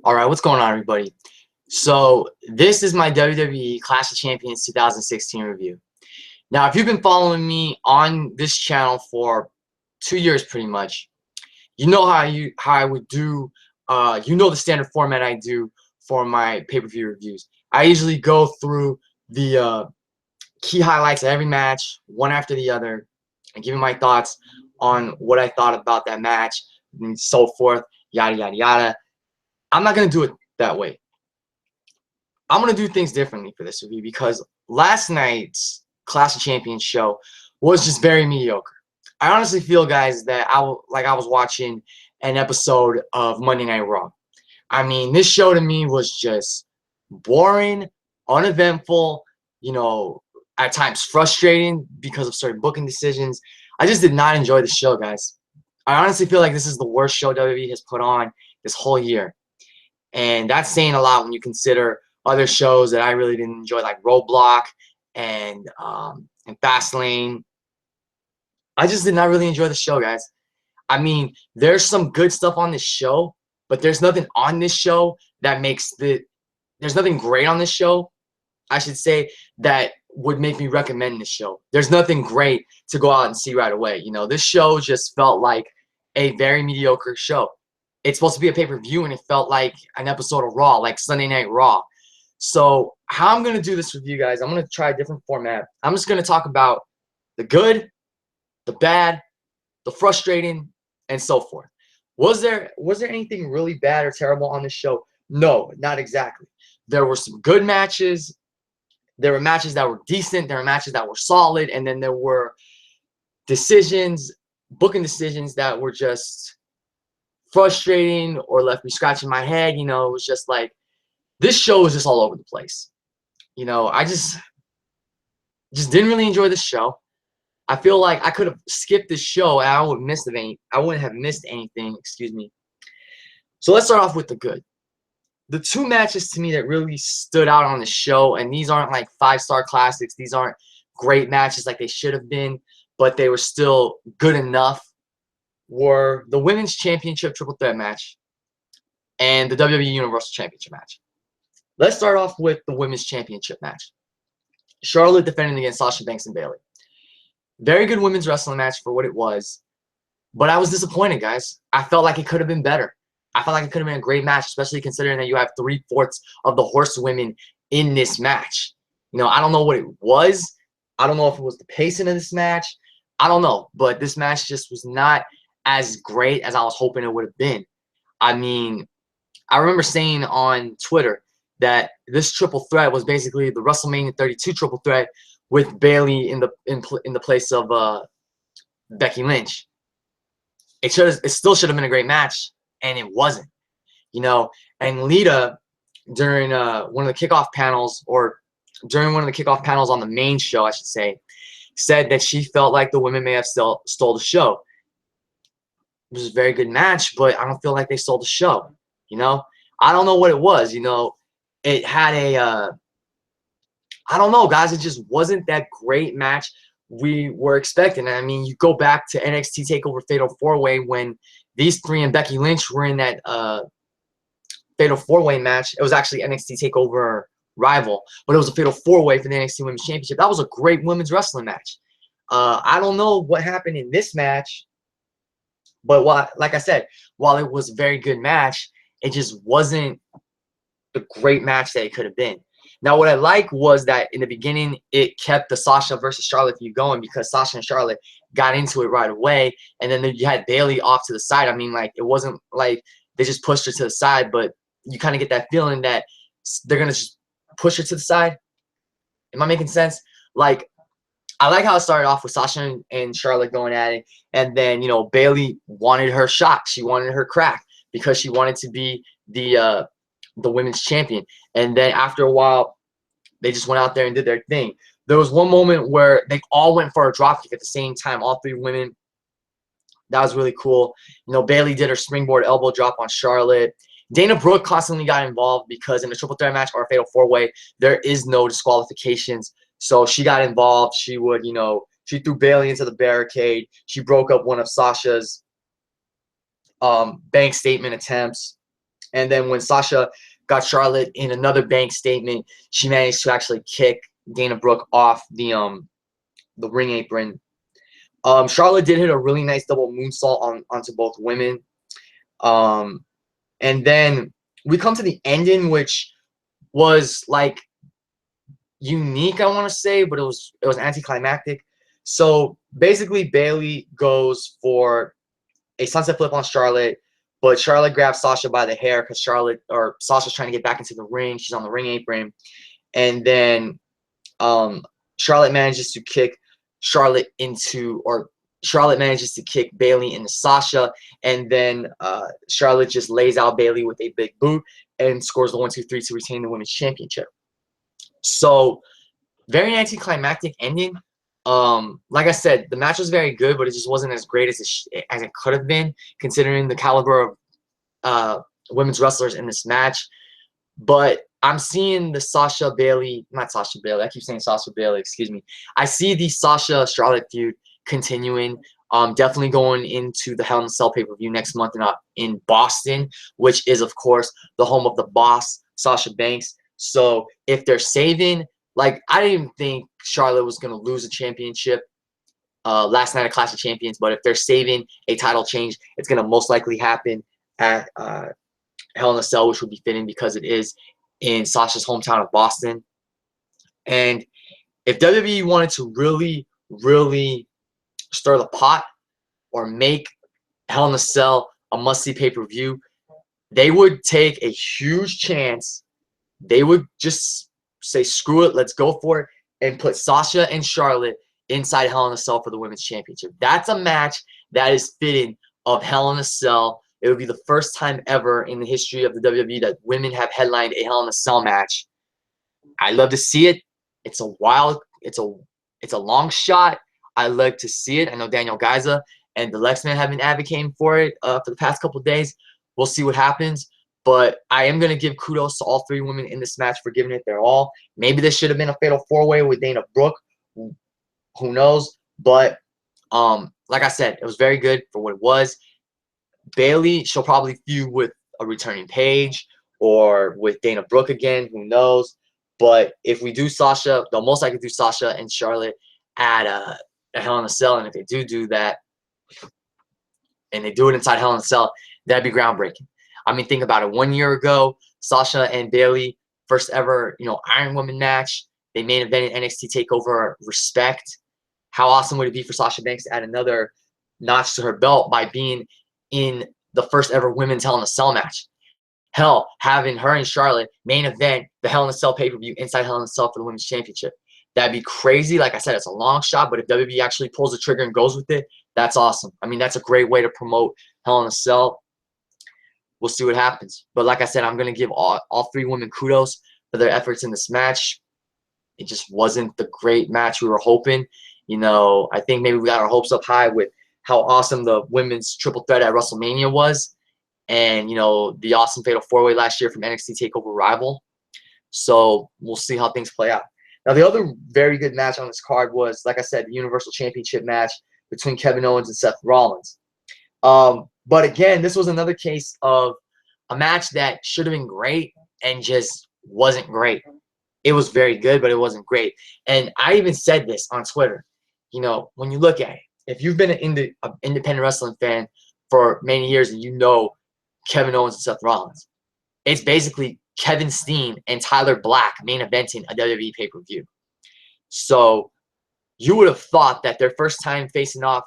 Alright, what's going on, everybody? So, this is my WWE Clash of Champions 2016 review. Now, if you've been following me on this channel for 2 years pretty much, you know how I would do, you know the standard format I do for my pay-per-view reviews. I usually go through the key highlights of every match, one after the other, and give you my thoughts on what I thought about that match, and so forth, yada, yada, yada. I'm not going to do it that way. I'm going to do things differently for this review because last night's Clash of Champions show was just very mediocre. I honestly feel, guys, that I was watching an episode of Monday Night Raw. I mean, this show to me was just boring, uneventful, you know, at times frustrating because of certain booking decisions. I just did not enjoy the show, guys. I honestly feel like this is the worst show WWE has put on this whole year. And that's saying a lot when you consider other shows that I really didn't enjoy, like Roadblock and Fastlane. I just did not really enjoy the show, guys. I mean, there's some good stuff on this show, but there's nothing on this show that makes there's nothing great on this show, I should say, that would make me recommend this show. There's nothing great to go out and see right away. You know, this show just felt like a very mediocre show. It's supposed to be a pay-per-view, and it felt like an episode of Raw, like Sunday Night Raw. So how I'm going to do this review, guys, I'm going to try a different format. I'm just going to talk about the good, the bad, the frustrating, and so forth. Was there anything really bad or terrible on this show? No, not exactly. There were some good matches. There were matches that were decent. There were matches that were solid. And then there were decisions, booking decisions that were just frustrating or left me scratching my head. You know, it was just like, this show was just all over the place. You know, I just didn't really enjoy the show. I feel like I could have skipped this show and I wouldn't have missed anything, excuse me. So let's start off with the good. The two matches to me that really stood out on the show, and these aren't like 5-star classics, these aren't great matches like they should have been, but they were still good enough, were the Women's Championship Triple Threat match and the WWE Universal Championship match. Let's start off with the Women's Championship match. Charlotte defending against Sasha Banks and Bayley. Very good women's wrestling match for what it was, but I was disappointed, guys. I felt like it could have been better. I felt like it could have been a great match, especially considering that you have 3/4 of the horsewomen in this match. You know, I don't know what it was. I don't know if it was the pacing of this match. I don't know, but this match just was not as great as I was hoping it would have been. I mean, I remember saying on Twitter that this triple threat was basically the WrestleMania 32 triple threat with Bayley in the place of Becky Lynch. It still should have been a great match, and it wasn't. You know, and Lita during one of the kickoff panels, or during one of the kickoff panels on the main show, I should say, said that she felt like the women may have stole the show. It was a very good match, but I don't feel like they stole the show. You know, I don't know what it was. You know, it had a I don't know, guys. It just wasn't that great match we were expecting. I mean, you go back to NXT TakeOver Fatal 4-Way when these three and Becky Lynch were in that Fatal 4-Way match. It was actually NXT TakeOver Rival, but it was a Fatal 4-Way for the NXT Women's Championship. That was a great women's wrestling match. I don't know what happened in this match, but like I said, while it was a very good match, it just wasn't the great match that it could have been. Now, what I like was that in the beginning, it kept the Sasha versus Charlotte feud going because Sasha and Charlotte got into it right away. And then you had Bayley off to the side. I mean, like, it wasn't like they just pushed her to the side, but you kind of get that feeling that they're going to just push her to the side. Am I making sense? Like, I like how it started off with Sasha and Charlotte going at it. And then, you know, Bayley wanted her shot. She wanted her crack because she wanted to be the women's champion. And then after a while, they just went out there and did their thing. There was one moment where they all went for a dropkick at the same time, all three women. That was really cool. You know, Bayley did her springboard elbow drop on Charlotte. Dana Brooke constantly got involved because in a triple threat match or a Fatal 4-Way, there is no disqualifications. So she got involved. She would, you know, she threw Bayley into the barricade. She broke up one of Sasha's bank statement attempts. And then when Sasha got Charlotte in another bank statement, she managed to actually kick Dana Brooke off the ring apron. Charlotte did hit a really nice double moonsault onto both women. And then we come to the ending, which was like unique, I want to say, but it was anticlimactic. So basically, Bayley goes for a sunset flip on Charlotte, but Charlotte grabs Sasha by the hair because Sasha's trying to get back into the ring. She's on the ring apron, and then Charlotte manages to kick Bayley into Sasha, and then Charlotte just lays out Bayley with a big boot and scores the 1-2-3 to retain the women's championship. So very anticlimactic ending. Like I said, the match was very good, but it just wasn't as great as it could have been, considering the caliber of women's wrestlers in this match. But I'm seeing the I keep saying Sasha Bayley, excuse me. I see the Sasha-Charlotte feud continuing, definitely going into the Hell in a Cell pay-per-view next month in Boston, which is, of course, the home of the boss, Sasha Banks. So if they're saving, like, I didn't even think Charlotte was going to lose a championship last night at Clash of Champions, but if they're saving a title change, it's going to most likely happen at Hell in a Cell, which would be fitting because it is in Sasha's hometown of Boston. And if WWE wanted to really, really stir the pot or make Hell in a Cell a must-see pay-per-view, they would take a huge chance. They would just say, screw it, let's go for it, and put Sasha and Charlotte inside Hell in a Cell for the Women's Championship. That's a match that is fitting of Hell in a Cell. It would be the first time ever in the history of the WWE that women have headlined a Hell in a Cell match. I love to see it. It's a long shot. I like to see it. I know Daniel Garza and the Lexman have been advocating for it for the past couple of days. We'll see what happens. But I am going to give kudos to all three women in this match for giving it their all. Maybe this should have been a fatal four-way with Dana Brooke. Who knows? But like I said, it was very good for what it was. Bayley, she'll probably feud with a returning Paige or with Dana Brooke again. Who knows? But if we do Sasha, they'll most likely do Sasha and Charlotte at a Hell in a Cell. And if they do that, and they do it inside Hell in a Cell, that'd be groundbreaking. I mean, think about it. 1 year ago, Sasha and Bayley, first ever, Iron Woman match. They main evented NXT TakeOver Respect. How awesome would it be for Sasha Banks to add another notch to her belt by being in the first ever women's Hell in a Cell match? Hell, having her and Charlotte main event the Hell in a Cell pay-per-view inside Hell in a Cell for the Women's Championship. That'd be crazy. Like I said, it's a long shot, but if WWE actually pulls the trigger and goes with it, that's awesome. I mean, that's a great way to promote Hell in a Cell. We'll see what happens. But like I said, I'm going to give all three women kudos for their efforts in this match. It just wasn't the great match we were hoping. I think maybe we got our hopes up high with how awesome the women's triple threat at WrestleMania was. And, the awesome Fatal 4-Way last year from NXT TakeOver Rival. So we'll see how things play out. Now, the other very good match on this card was, like I said, the Universal Championship match between Kevin Owens and Seth Rollins. But again, this was another case of a match that should have been great and just wasn't great. It was very good, but it wasn't great. And I even said this on Twitter. When you look at it, if you've been an independent wrestling fan for many years and Kevin Owens and Seth Rollins, it's basically Kevin Steen and Tyler Black main eventing a WWE pay-per-view. So you would have thought that their first time facing off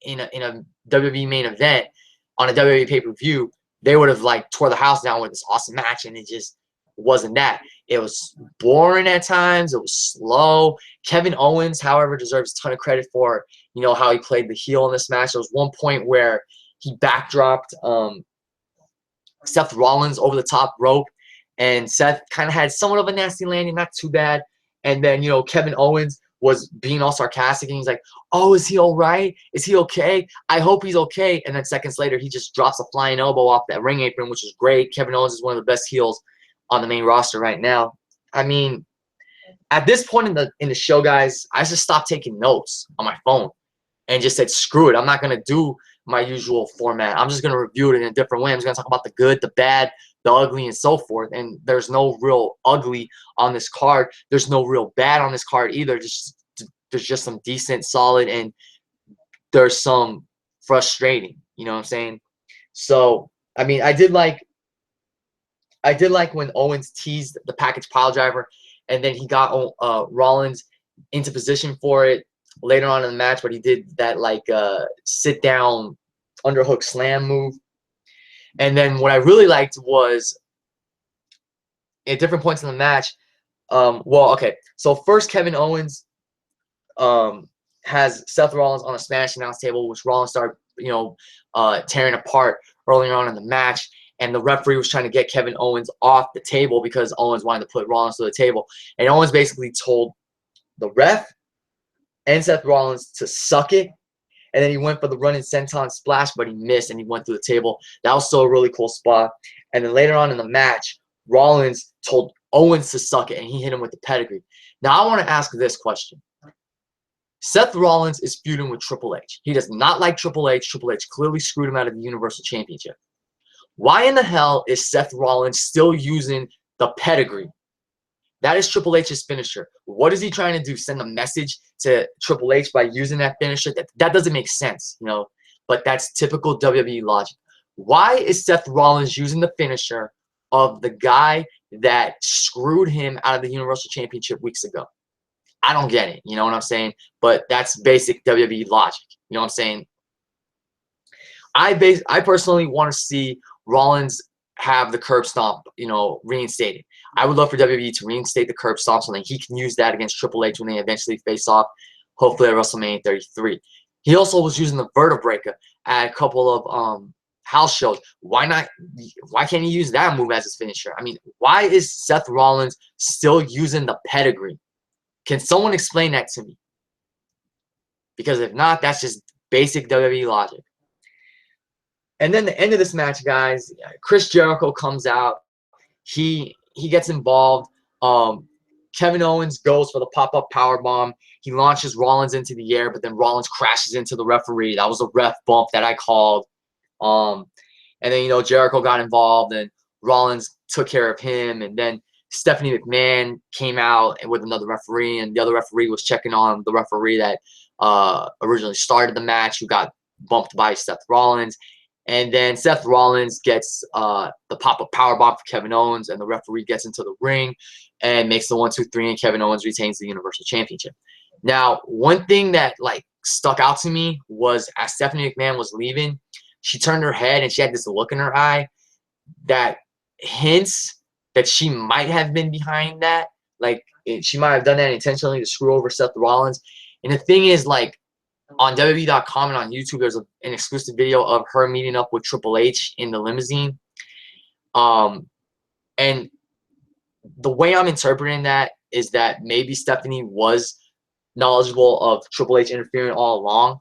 in a WWE main event on a WWE pay-per-view, they would have tore the house down with this awesome match, and it just wasn't that. It was boring at times. It was slow. Kevin Owens, however, deserves a ton of credit for how he played the heel in this match. There was one point where he backdropped Seth Rollins over the top rope, and Seth kind of had somewhat of a nasty landing, not too bad. And then Kevin Owens was being all sarcastic, and he's like, oh, is he all right? Is he okay? I hope he's okay. And then seconds later, he just drops a flying elbow off that ring apron, which is great. Kevin Owens is one of the best heels on the main roster right now. I mean, at this point in the show, guys, I just stopped taking notes on my phone and just said, screw it. I'm not going to do my usual format. I'm just going to review it in a different way. I'm just going to talk about the good, the bad, the ugly, and so forth. And there's no real ugly on this card. There's no real bad on this card either. There's just some decent, solid, and there's some frustrating. You know what I'm saying? So, I mean, I did like when Owens teased the package pile driver, and then he got Rollins into position for it later on in the match, but he did that like sit down underhook slam move. And then what I really liked was at different points in the match. Well, okay, so first Kevin Owens has Seth Rollins on a Spanish announce table, which Rollins started, tearing apart earlier on in the match. And the referee was trying to get Kevin Owens off the table because Owens wanted to put Rollins to the table. And Owens basically told the ref and Seth Rollins to suck it. And then he went for the running senton splash, but he missed and he went through the table. That was still a really cool spot. And then later on in the match, Rollins told Owens to suck it, and he hit him with the pedigree. Now I want to ask this question. Seth Rollins is feuding with Triple H. He does not like Triple H. Triple H clearly screwed him out of the Universal Championship. Why in the hell is Seth Rollins still using the pedigree? That is Triple H's finisher. What is he trying to do? Send a message to Triple H by using that finisher? That doesn't make sense, but that's typical WWE logic. Why is Seth Rollins using the finisher of the guy that screwed him out of the Universal Championship weeks ago? I don't get it. You know what I'm saying? But that's basic WWE logic. You know what I'm saying? I personally want to see Rollins have the curb stomp, reinstated. I would love for WWE to reinstate the curb stomp so that he can use that against Triple H when they eventually face off, hopefully at WrestleMania 33. He also was using the vertebraker at a couple of house shows. Why not? Why can't he use that move as his finisher? I mean, why is Seth Rollins still using the pedigree? Can someone explain that to me? Because if not, that's just basic WWE logic. And then the end of this match, guys, Chris Jericho comes out. He gets involved. Kevin Owens goes for the pop-up powerbomb. He launches Rollins into the air, but then Rollins crashes into the referee. That was a ref bump that I called. And then, Jericho got involved, and Rollins took care of him. And then Stephanie McMahon came out with another referee, and the other referee was checking on the referee that originally started the match, who got bumped by Seth Rollins. And then Seth Rollins gets the pop-up powerbomb for Kevin Owens, and the referee gets into the ring and makes the 1-2-3, and Kevin Owens retains the Universal Championship. Now, one thing that stuck out to me was as Stephanie McMahon was leaving, she turned her head and she had this look in her eye that hints that she might have been behind that. She might have done that intentionally to screw over Seth Rollins. And the thing is, on WWE.com and on YouTube, there's an exclusive video of her meeting up with Triple H in the limousine. And the way I'm interpreting that is that maybe Stephanie was knowledgeable of Triple H interfering all along.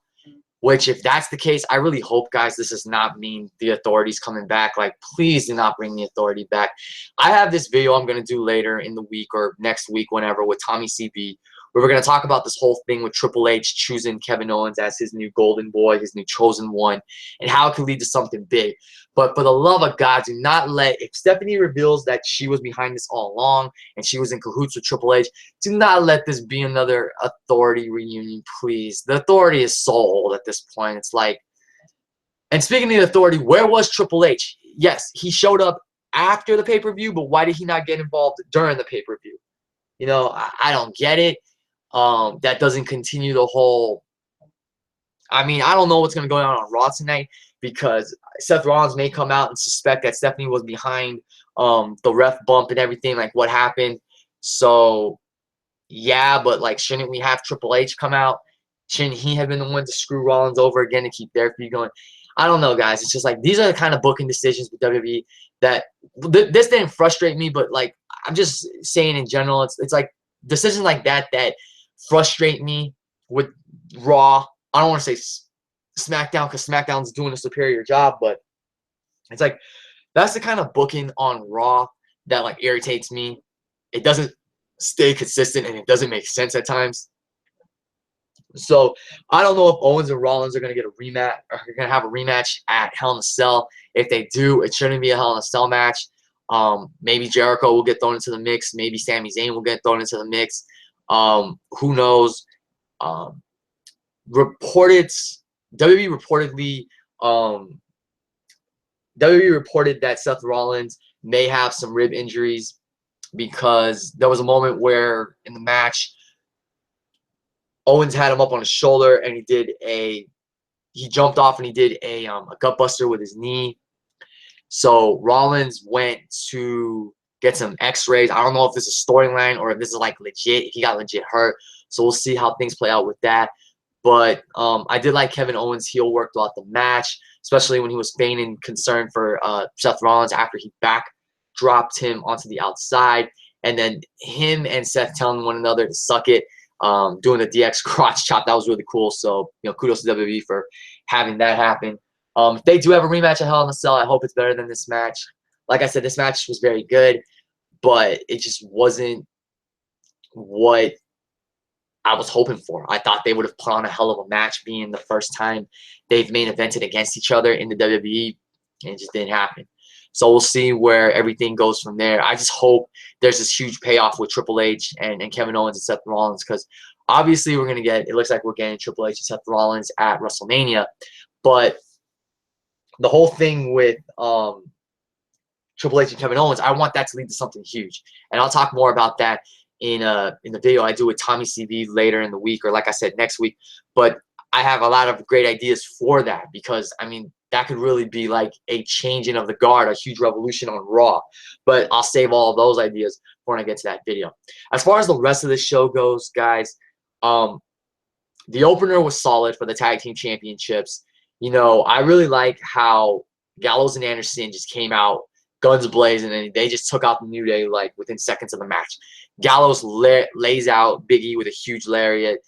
Which, if that's the case, I really hope, guys, this does not mean the Authority's coming back. Please do not bring the Authority back. I have this video I'm going to do later in the week or next week, whenever, with Tommy CB, where we're going to talk about this whole thing with Triple H choosing Kevin Owens as his new golden boy, his new chosen one, and how it could lead to something big. But for the love of God, do not if Stephanie reveals that she was behind this all along and she was in cahoots with Triple H, do not let this be another Authority reunion, please. The Authority is so old at this point. It's and speaking of the Authority, where was Triple H? Yes, he showed up after the pay-per-view, but why did he not get involved during the pay-per-view? I don't get it. That doesn't continue the whole. I mean, I don't know what's going to go on Raw tonight, because Seth Rollins may come out and suspect that Stephanie was behind the ref bump and everything, what happened. So, yeah, but shouldn't we have Triple H come out? Shouldn't he have been the one to screw Rollins over again to keep their feud going? I don't know, guys. It's just these are the kind of booking decisions with WWE that this didn't frustrate me, but I'm just saying in general, it's decisions like that frustrate me with Raw. I don't want to say SmackDown, because SmackDown's doing a superior job, but it's that's the kind of booking on Raw that irritates me. It doesn't stay consistent and it doesn't make sense at times. So I don't know if Owens and Rollins are going to get a rematch, or going to have a rematch at Hell in a Cell. If they do, it shouldn't be a Hell in a Cell match. Maybe Jericho will get thrown into the mix. Maybe Sami Zayn will get thrown into the mix. Who knows? Reported WWE reportedly WWE reported that Seth Rollins may have some rib injuries because there was a moment where in the match Owens had him up on his shoulder and he jumped off and he did a gut buster with his knee. So Rollins went to get some x-rays. I don't know if this is storyline or if this is like legit. He got legit hurt. So we'll see how things play out with that. But I did like Kevin Owens' heel work throughout the match, especially when he was feigning concern for Seth Rollins after he backdropped him onto the outside. And then him and Seth telling one another to suck it, doing the DX crotch chop. That was really cool. So, kudos to WWE for having that happen. If they do have a rematch at Hell in a Cell, I hope it's better than this match. Like I said, this match was very good, but it just wasn't what I was hoping for. I thought they would have put on a hell of a match, being the first time they've main evented against each other in the WWE, and it just didn't happen. So we'll see where everything goes from there. I just hope there's this huge payoff with Triple H and Kevin Owens and Seth Rollins, because obviously it looks like we're getting Triple H and Seth Rollins at WrestleMania, but the whole thing with Triple H and Kevin Owens, I want that to lead to something huge. And I'll talk more about that in the video I do with Tommy CV later in the week, or like I said, next week. But I have a lot of great ideas for that, because, I mean, that could really be like a changing of the guard, a huge revolution on Raw. But I'll save all of those ideas for when I get to that video. As far as the rest of the show goes, guys, the opener was solid for the Tag Team Championships. I really like how Gallows and Anderson just came out guns blazing, and they just took out the New Day like within seconds of the match. Gallows lays out Big E with a huge lariat.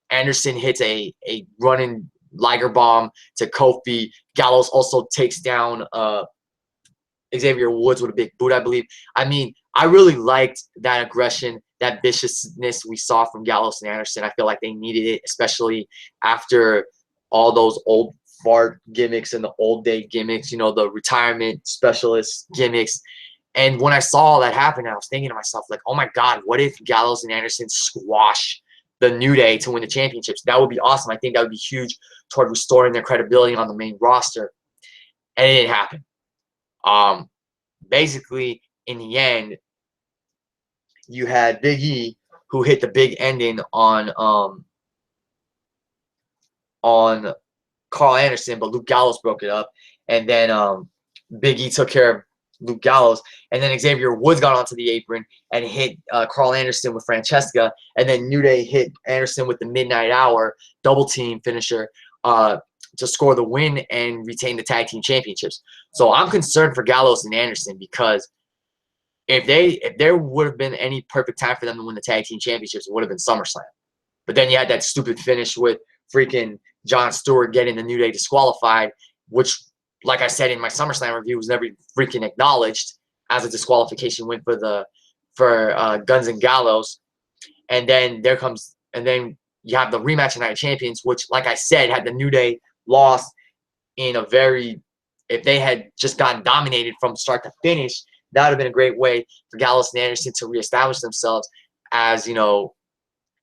Anderson hits a running Liger bomb to Kofi. Gallows also takes down Xavier Woods with a big boot, I believe. I mean, I really liked that aggression, that viciousness we saw from Gallows and Anderson. I feel like they needed it, especially after all those old fart gimmicks and the old day gimmicks, the retirement specialist gimmicks. And when I saw that happen, I was thinking to myself, like, oh my God, what if Gallows and Anderson squash the New Day to win the championships? That would be awesome. I think that would be huge toward restoring their credibility on the main roster. And it didn't happen. Basically, in the end, you had Big E, who hit the big ending on Karl Anderson, but Luke Gallows broke it up. And then Big E took care of Luke Gallows. And then Xavier Woods got onto the apron and hit Karl Anderson with Francesca. And then New Day hit Anderson with the Midnight Hour double team finisher to score the win and retain the Tag Team Championships. So I'm concerned for Gallows and Anderson, because if there would have been any perfect time for them to win the Tag Team Championships, it would have been SummerSlam. But then you had that stupid finish with freaking Jon Stewart getting the New Day disqualified, which, like I said in my SummerSlam review, was never freaking acknowledged as a disqualification win for Guns and Gallows. And then you have the rematch of Night of Champions, which, like I said, had the New Day lost in a very, if they had just gotten dominated from start to finish, that would have been a great way for Gallows and Anderson to reestablish themselves as,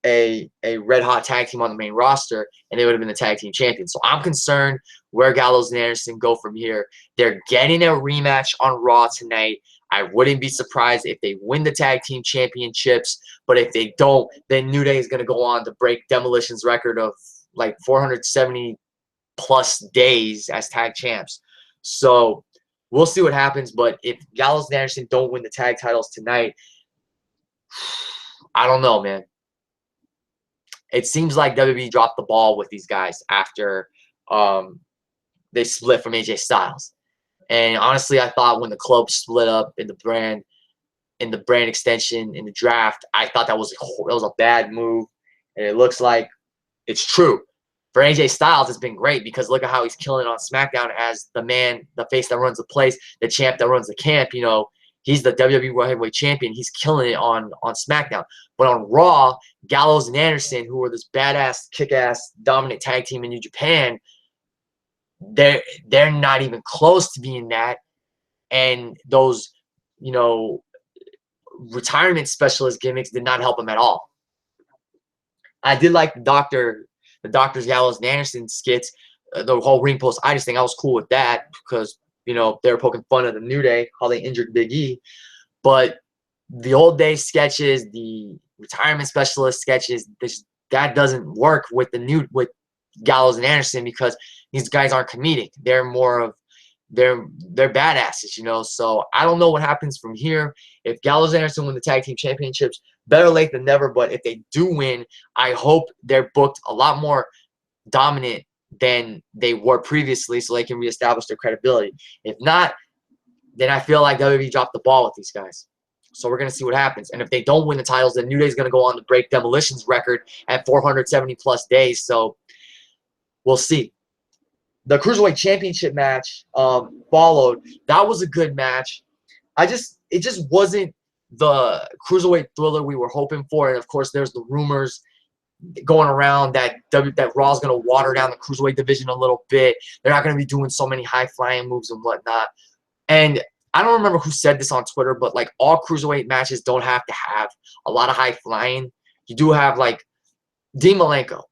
a red hot tag team on the main roster, and they would have been the tag team champions. So I'm concerned where Gallows and Anderson go from here. They're getting a rematch on Raw tonight. I wouldn't be surprised if they win the tag team championships, but if they don't, then New Day is going to go on to break Demolition's record of like 470 plus days as tag champs. So we'll see what happens. But if Gallows and Anderson don't win the tag titles tonight, I don't know, man. It seems like WWE dropped the ball with these guys after they split from AJ Styles. And honestly, I thought when the club split up in the brand extension in the draft, I thought that was a bad move. And it looks like it's true. For AJ Styles, it's been great, because look at how he's killing it on SmackDown as the man, the face that runs the place, the champ that runs the camp. He's the WWE World Heavyweight Champion. He's killing it on SmackDown. But on Raw, Gallows and Anderson, who are this badass, kick-ass, dominant tag team in New Japan, they're not even close to being that. And those, you know, retirement specialist gimmicks did not help him at all. I did like the Doctors Gallows and Anderson skits, the whole ring post. I just think I was cool with that because, you know, they were poking fun at the New Day, how they injured Big E. But the old day sketches, the retirement specialist sketches, that doesn't work with with Gallows and Anderson because these guys aren't comedic. They're more of they're badasses, you know. So I don't know what happens from here. If Gallows and Anderson win the tag team championships, better late than never. But if they do win, I hope they're booked a lot more dominant than they were previously, so they can reestablish their credibility. If not, then I feel like WWE dropped the ball with these guys. So we're gonna see what happens. And if they don't win the titles, then New Day's gonna go on to break Demolition's record at 470+ days. So we'll see. The Cruiserweight Championship match followed. That was a good match. It just wasn't the Cruiserweight thriller we were hoping for. And of course, there's the rumors going around that Raw's going to water down the Cruiserweight division a little bit. They're not going to be doing so many high-flying moves and whatnot. And I don't remember who said this on Twitter, but like all Cruiserweight matches don't have to have a lot of high-flying. You do have like Dean Malenko.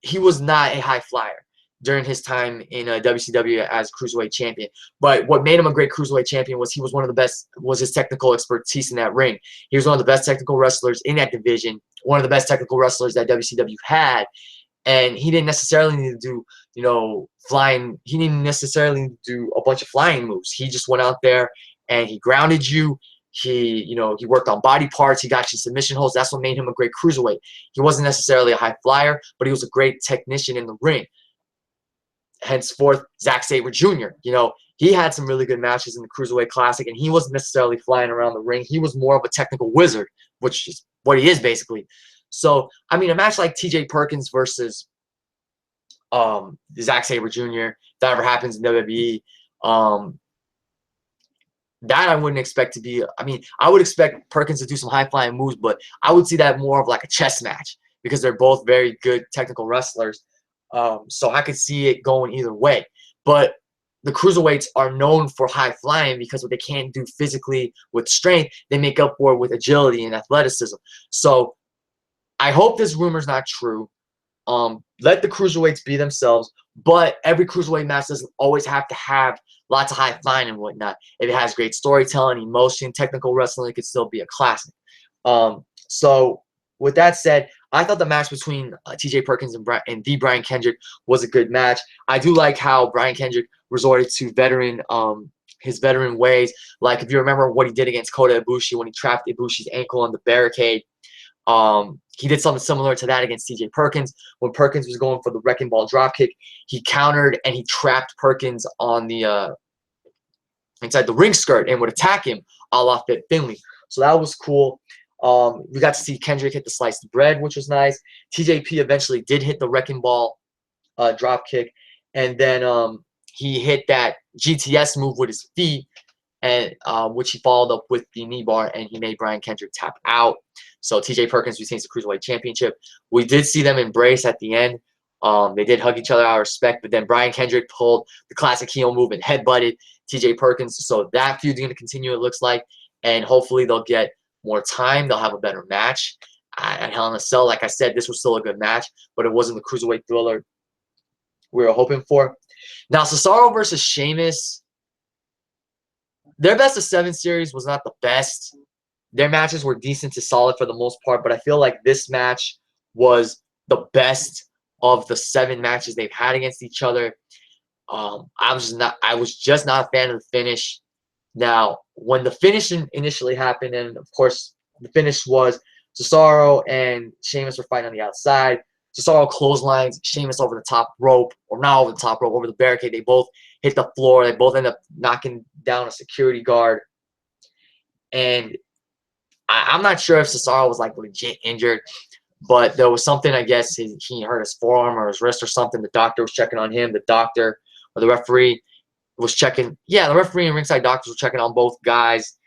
He was not a high flyer during his time in WCW as Cruiserweight champion. But what made him a great Cruiserweight champion was he was one of the best, was his technical expertise in that ring. He was one of the best technical wrestlers in that division, one of the best technical wrestlers that WCW had. And he didn't necessarily need to do, you know, flying. He didn't necessarily need to do a bunch of flying moves. He just went out there and he grounded you. He, you know, he worked on body parts. He got you submission holds. That's what made him a great Cruiserweight. He wasn't necessarily a high flyer, but he was a great technician in the ring. Henceforth, Zack Sabre Jr., you know, he had some really good matches in the Cruiserweight Classic, and he wasn't necessarily flying around the ring. He was more of a technical wizard, which is what he is basically. So, I mean, a match like T.J. Perkins versus Zack Sabre Jr., if that ever happens in WWE, that I wouldn't expect to be. I mean, I would expect Perkins to do some high-flying moves, but I would see that more of like a chess match because they're both very good technical wrestlers. So I could see it going either way. But the Cruiserweights are known for high flying because what they can't do physically with strength, they make up for with agility and athleticism. So I hope this rumor's not true. Let the Cruiserweights be themselves, but every Cruiserweight match doesn't always have to have lots of high flying and whatnot. If it has great storytelling, emotion, technical wrestling, it could still be a classic. So with that said, I thought the match between T.J. Perkins and the Brian Kendrick was a good match. I do like how Brian Kendrick resorted to his veteran ways. Like if you remember what he did against Kota Ibushi when he trapped Ibushi's ankle on the barricade, he did something similar to that against T.J. Perkins. When Perkins was going for the wrecking ball dropkick, he countered and he trapped Perkins on the inside the ring skirt and would attack him a la Fit Finley. So that was cool. We got to see Kendrick hit the sliced bread, which was nice. TJP eventually did hit the wrecking ball drop kick, and then he hit that GTS move with his feet, and which he followed up with the knee bar, and he made Brian Kendrick tap out. So TJ Perkins retains the Cruiserweight Championship. We did see them embrace at the end. They did hug each other out of respect, but then Brian Kendrick pulled the classic heel move and headbutted TJ Perkins. So that feud's going to continue, it looks like, and hopefully they'll get more time. They'll have a better match at Hell in a Cell. Like I said, this was still a good match, but it wasn't the Cruiserweight thriller we were hoping for. Now, Cesaro versus Sheamus, their best of 7 series was not the best. Their matches were decent to solid for the most part, but I feel like this match was the best of the 7 matches they've had against each other. I was just not a fan of the finish. Now, when the finish initially happened, and of course the finish was Cesaro and Sheamus were fighting on the outside. Cesaro clotheslines Sheamus over the top rope, or not over the top rope, over the barricade. They both hit the floor. They both end up knocking down a security guard. And I'm not sure if Cesaro was like legit injured, but there was something, I guess, he hurt his forearm or his wrist or something. The doctor was checking on him. The doctor or the referee was checking. Yeah, the referee and ringside doctors were checking on both guys.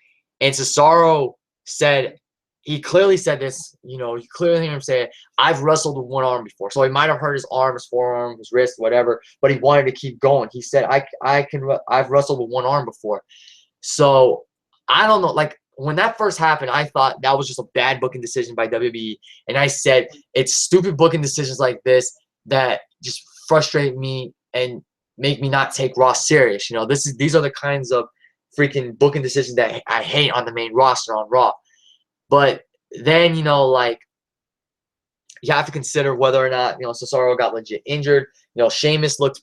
And Cesaro said, he clearly said this, you know, you clearly hear him say it, I've wrestled with one arm before. So he might have hurt his arm, his forearm, his wrist, whatever, but he wanted to keep going. He said, I've wrestled with one arm before. So I don't know, like, when that first happened, I thought that was just a bad booking decision by WWE. And I said, it's stupid booking decisions like this that just frustrate me and make me not take Raw serious. You know, these are the kinds of freaking booking decisions that I hate on the main roster on Raw. But then, you know, like, you have to consider whether or not, you know, Cesaro got legit injured. You know, Sheamus looked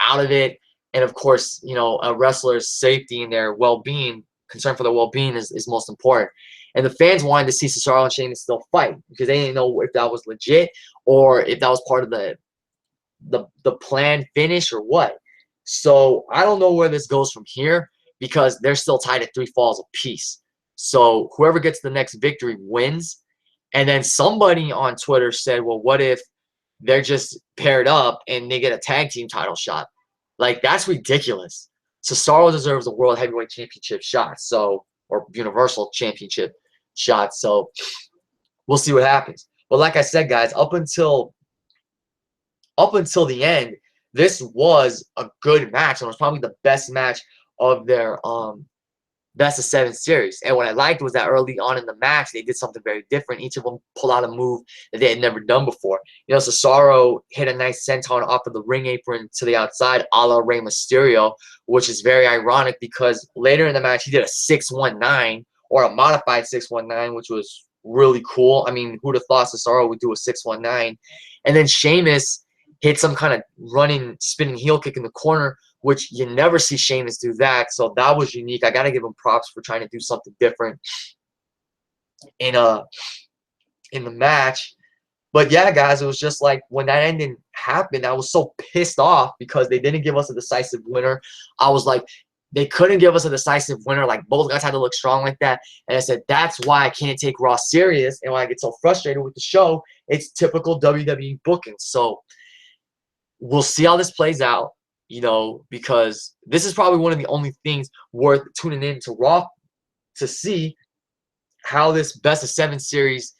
out of it. And, of course, you know, a wrestler's safety and their well-being, concern for their well-being is most important. And the fans wanted to see Cesaro and Sheamus still fight because they didn't know if that was legit or if that was part of the planned finish or what. So I don't know where this goes from here because they're still tied at 3 falls apiece. So whoever gets the next victory wins. And then somebody on Twitter said, well, what if they're just paired up and they get a tag team title shot? Like, that's ridiculous. Cesaro deserves a World Heavyweight Championship shot, so, or Universal Championship shot. So we'll see what happens. But like I said, guys, up until the end, this was a good match. It was probably the best match of their best of 7 series. And what I liked was that early on in the match, they did something very different. Each of them pulled out a move that they had never done before. You know, Cesaro hit a nice senton off of the ring apron to the outside, a la Rey Mysterio, which is very ironic because later in the match, he did a 619 or a modified 619, which was really cool. I mean, who'd have thought Cesaro would do a 619? And then Sheamus hit some kind of running, spinning heel kick in the corner, which you never see Sheamus do that. So that was unique. I got to give him props for trying to do something different in the match. But yeah, guys, it was just like when that ending happened, I was so pissed off because they didn't give us a decisive winner. I was like, they couldn't give us a decisive winner. Like, both guys had to look strong like that. And I said, that's why I can't take Raw serious. And when I get so frustrated with the show, it's typical WWE booking. So we'll see how this plays out. You know, because this is probably one of the only things worth tuning in to Raw to see how this best of 7 series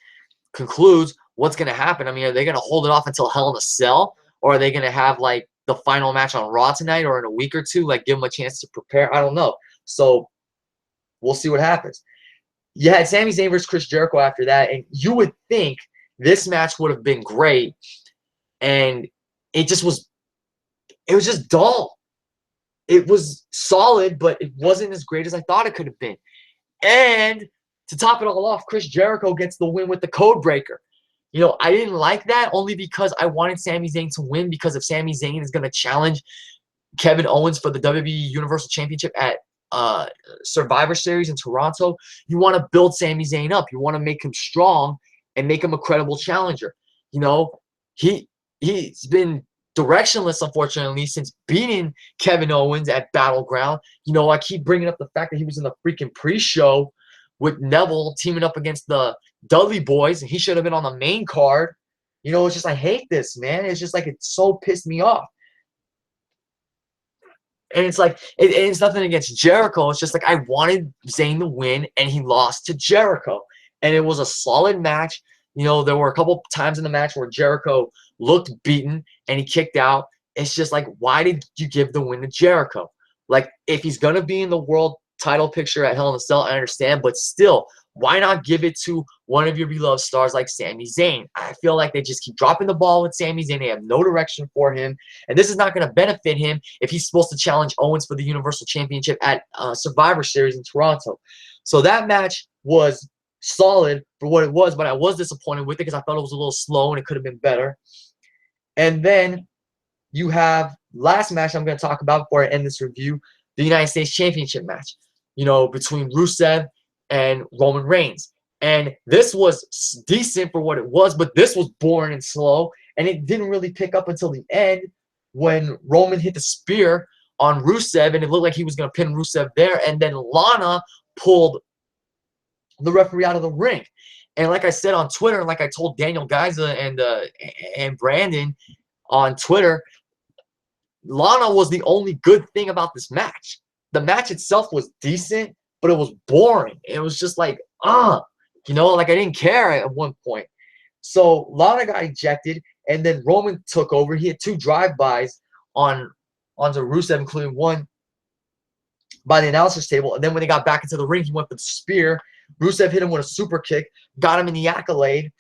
concludes. What's going to happen? I mean, are they going to hold it off until Hell in a Cell? Or are they going to have, like, the final match on Raw tonight or in a week or two? Like, give them a chance to prepare? I don't know. So, we'll see what happens. You had Sami Zayn versus Chris Jericho after that, and you would think this match would have been great. And it just was... It was just dull. It was solid, but it wasn't as great as I thought it could have been. And to top it all off, Chris Jericho gets the win with the code breaker. You know, I didn't like that only because I wanted Sami Zayn to win, because if Sami Zayn is going to challenge Kevin Owens for the WWE Universal Championship at Survivor Series in Toronto, you want to build Sami Zayn up. You want to make him strong and make him a credible challenger. You know, he's been directionless, unfortunately, since beating Kevin Owens at Battleground. You know, I keep bringing up the fact that he was in the freaking pre-show with Neville teaming up against the Dudley Boys, and he should have been on the main card. You know, it's just, I hate this, man. It's just like, it so pissed me off. And it's like, it's nothing against Jericho. It's just like, I wanted Zayn to win, and he lost to Jericho. And it was a solid match. You know, there were a couple times in the match where Jericho looked beaten and he kicked out. It's just like, why did you give the win to Jericho? Like, if he's going to be in the world title picture at Hell in a Cell, I understand. But still, why not give it to one of your beloved stars like Sami Zayn? I feel like they just keep dropping the ball with Sami Zayn. They have no direction for him. And this is not going to benefit him if he's supposed to challenge Owens for the Universal Championship at Survivor Series in Toronto. So that match was solid for what it was, but I was disappointed with it because I thought it was a little slow and it could have been better. And then you have last match I'm going to talk about before I end this review, the United States Championship match, you know, between Rusev and Roman Reigns. And this was decent for what it was, but this was boring and slow, and it didn't really pick up until the end when Roman hit the spear on Rusev, and it looked like he was going to pin Rusev there, and then Lana pulled the referee out of the ring. And like I said on Twitter, and like I told Daniel Gaiza and Brandon on Twitter, Lana was the only good thing about this match. The match itself was decent, but it was boring. It was just like, you know, like I didn't care at one point. So Lana got ejected, and then Roman took over. He had 2 drive-bys onto Rusev, including one by the announcer's table. And then when they got back into the ring, he went for the spear. Rusev hit him with a super kick, got him in the accolade,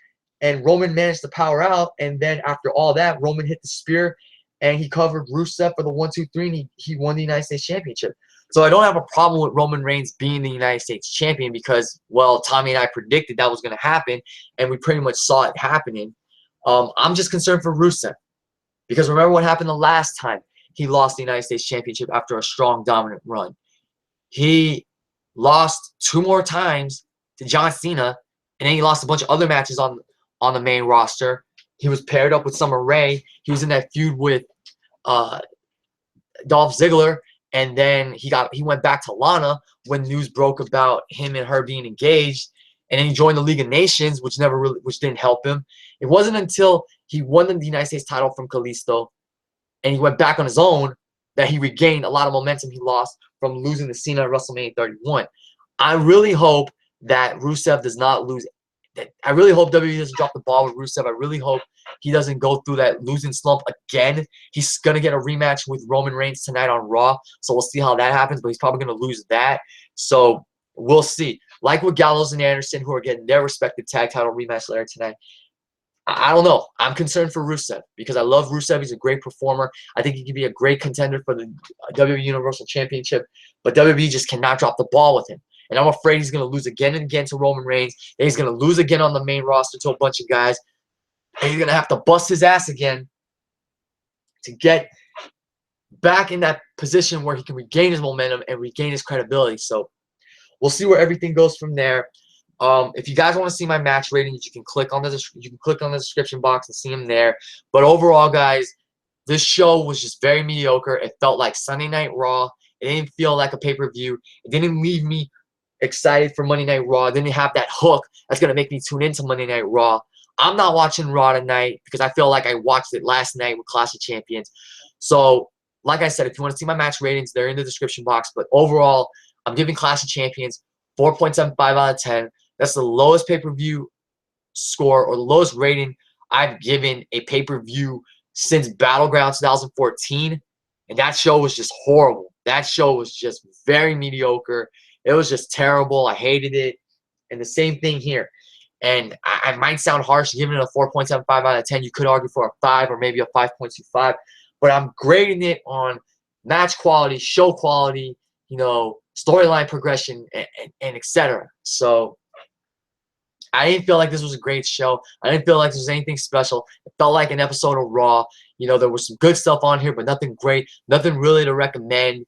and Roman managed to power out. And then after all that, Roman hit the spear, and he covered Rusev for the 1-2-3, and he won the United States Championship. So I don't have a problem with Roman Reigns being the United States champion because, well, Tommy and I predicted that was going to happen, and we pretty much saw it happening. I'm just concerned for Rusev because remember what happened the last time he lost the United States Championship after a strong, dominant run. He lost 2 more times to John Cena, and then he lost a bunch of other matches on the main roster. He was paired up with Summer Rae. He was in that feud with Dolph Ziggler. And then he went back to Lana when news broke about him and her being engaged. And then he joined the League of Nations, which didn't help him. It wasn't until he won the United States title from Kalisto and he went back on his own that he regained a lot of momentum he lost from losing to Cena at WrestleMania 31. I really hope that Rusev does not lose. I really hope WWE doesn't drop the ball with Rusev. I really hope he doesn't go through that losing slump again. He's going to get a rematch with Roman Reigns tonight on Raw, so we'll see how that happens, but he's probably going to lose that. So we'll see. Like with Gallows and Anderson, who are getting their respective tag title rematch later tonight, I don't know. I'm concerned for Rusev because I love Rusev. He's a great performer. I think he could be a great contender for the WWE Universal Championship, but WWE just cannot drop the ball with him. And I'm afraid he's going to lose again and again to Roman Reigns. And he's going to lose again on the main roster to a bunch of guys. And he's going to have to bust his ass again to get back in that position where he can regain his momentum and regain his credibility. So we'll see where everything goes from there. If you guys want to see my match ratings, you can click on the description box and see them there. But overall, guys, this show was just very mediocre. It felt like Sunday Night Raw. It didn't feel like a pay-per-view. It didn't leave me excited for Monday Night Raw. It didn't have that hook that's going to make me tune into Monday Night Raw. I'm not watching Raw tonight because I feel like I watched it last night with Clash of Champions. So, like I said, if you want to see my match ratings, they're in the description box. But overall, I'm giving Clash of Champions 4.75 out of 10. That's the lowest pay-per-view score or the lowest rating I've given a pay-per-view since Battleground 2014. And that show was just horrible. That show was just very mediocre. It was just terrible. I hated it. And the same thing here. And I might sound harsh giving it a 4.75 out of 10. You could argue for a 5 or maybe a 5.25. But I'm grading it on match quality, show quality, you know, storyline progression, and etc. So I didn't feel like this was a great show. I didn't feel like there was anything special. It felt like an episode of Raw. You know, there was some good stuff on here, but nothing great. Nothing really to recommend.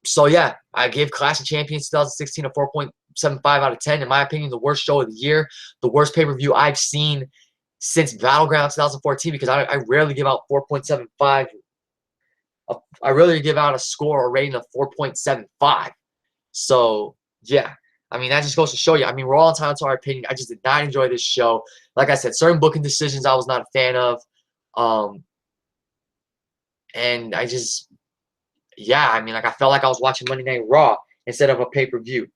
So, yeah, I gave Clash of Champions 2016 a 4.75 out of 10. In my opinion, the worst show of the year. The worst pay-per-view I've seen since Battleground 2014 because I rarely give out 4.75. I rarely give out a score or rating of 4.75. So, yeah. I mean, that just goes to show you. I mean, we're all entitled to our opinion. I just did not enjoy this show. Like I said, certain booking decisions I was not a fan of. And I just, yeah, I mean, like I felt like I was watching Monday Night Raw instead of a pay-per-view.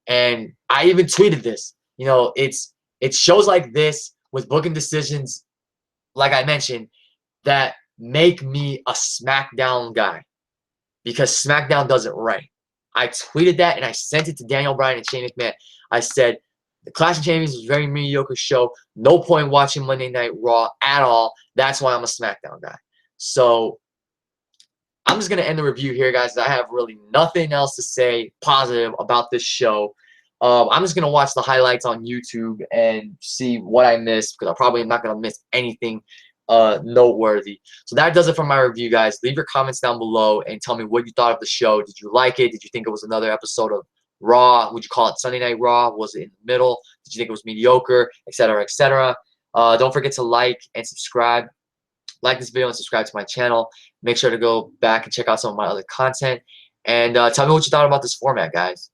And I even tweeted this. You know, it's shows like this with booking decisions, like I mentioned, that make me a SmackDown guy because SmackDown does it right. I tweeted that and I sent it to Daniel Bryan and Shane McMahon. I said, the Clash of Champions was a very mediocre show. No point watching Monday Night Raw at all. That's why I'm a SmackDown guy. So I'm just going to end the review here, guys. I have really nothing else to say positive about this show. I'm just going to watch the highlights on YouTube and see what I missed because I probably am not going to miss anything noteworthy. So that does it for my review, guys. Leave your comments down below and tell me what you thought of the show. Did you like it? Did you think it was another episode of Raw? Would you call it Sunday Night Raw? Was it in the middle? Did you think it was mediocre? Etc. etc. Don't forget to like and subscribe. Like this video and subscribe to my channel. Make sure to go back and check out some of my other content. And tell me what you thought about this format, guys.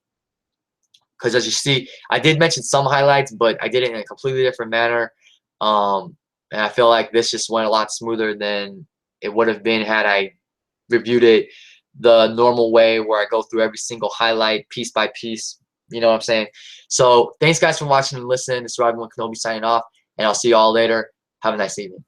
Because as you see, I did mention some highlights, but I did it in a completely different manner. And I feel like this just went a lot smoother than it would have been had I reviewed it the normal way where I go through every single highlight piece by piece. You know what I'm saying? So thanks guys for watching and listening. This is Rob Kenobi signing off, and I'll see you all later. Have a nice evening.